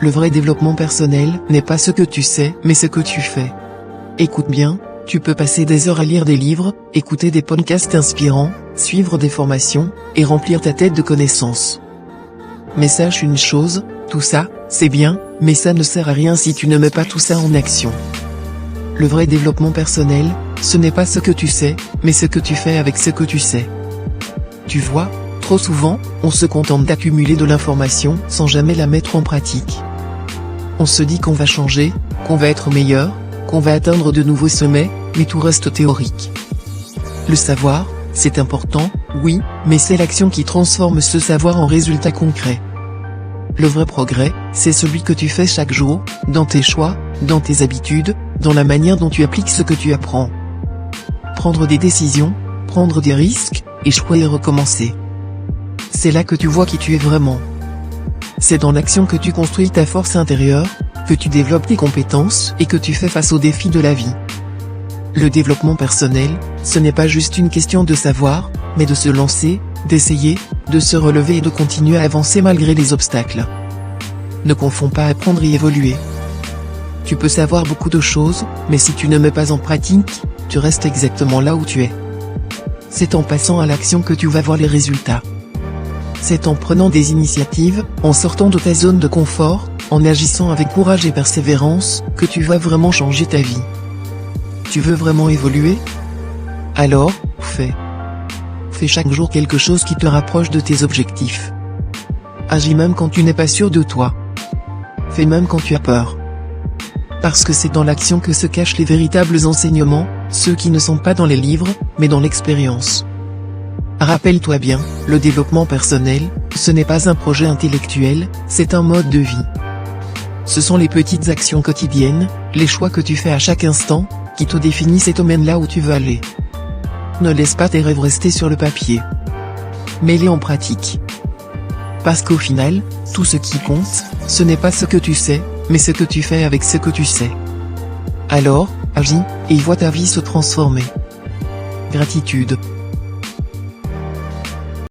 Le vrai développement personnel n'est pas ce que tu sais, mais ce que tu fais. Écoute bien, tu peux passer des heures à lire des livres, écouter des podcasts inspirants, suivre des formations, et remplir ta tête de connaissances. Mais sache une chose, tout ça, c'est bien, mais ça ne sert à rien si tu ne mets pas tout ça en action. Le vrai développement personnel, ce n'est pas ce que tu sais, mais ce que tu fais avec ce que tu sais. Tu vois, trop souvent, on se contente d'accumuler de l'information sans jamais la mettre en pratique. On se dit qu'on va changer, qu'on va être meilleur, qu'on va atteindre de nouveaux sommets, mais tout reste théorique. Le savoir, c'est important, oui, mais c'est l'action qui transforme ce savoir en résultat concret. Le vrai progrès, c'est celui que tu fais chaque jour, dans tes choix, dans tes habitudes, dans la manière dont tu appliques ce que tu apprends. Prendre des décisions, prendre des risques, échouer et recommencer. C'est là que tu vois qui tu es vraiment. C'est dans l'action que tu construis ta force intérieure, que tu développes tes compétences et que tu fais face aux défis de la vie. Le développement personnel, ce n'est pas juste une question de savoir, mais de se lancer, d'essayer, de se relever et de continuer à avancer malgré les obstacles. Ne confonds pas apprendre et évoluer. Tu peux savoir beaucoup de choses, mais si tu ne mets pas en pratique, tu restes exactement là où tu es. C'est en passant à l'action que tu vas voir les résultats. C'est en prenant des initiatives, en sortant de ta zone de confort, en agissant avec courage et persévérance, que tu vas vraiment changer ta vie. Tu veux vraiment évoluer? Alors, fais. Fais chaque jour quelque chose qui te rapproche de tes objectifs. Agis même quand tu n'es pas sûr de toi. Fais même quand tu as peur. Parce que c'est dans l'action que se cachent les véritables enseignements, ceux qui ne sont pas dans les livres, mais dans l'expérience. Rappelle-toi bien, le développement personnel, ce n'est pas un projet intellectuel, c'est un mode de vie. Ce sont les petites actions quotidiennes, les choix que tu fais à chaque instant, qui te définissent et t'emmènent là où tu veux aller. Ne laisse pas tes rêves rester sur le papier. Mets-les en pratique. Parce qu'au final, tout ce qui compte, ce n'est pas ce que tu sais, mais ce que tu fais avec ce que tu sais. Alors, agis, et vois ta vie se transformer. Gratitude.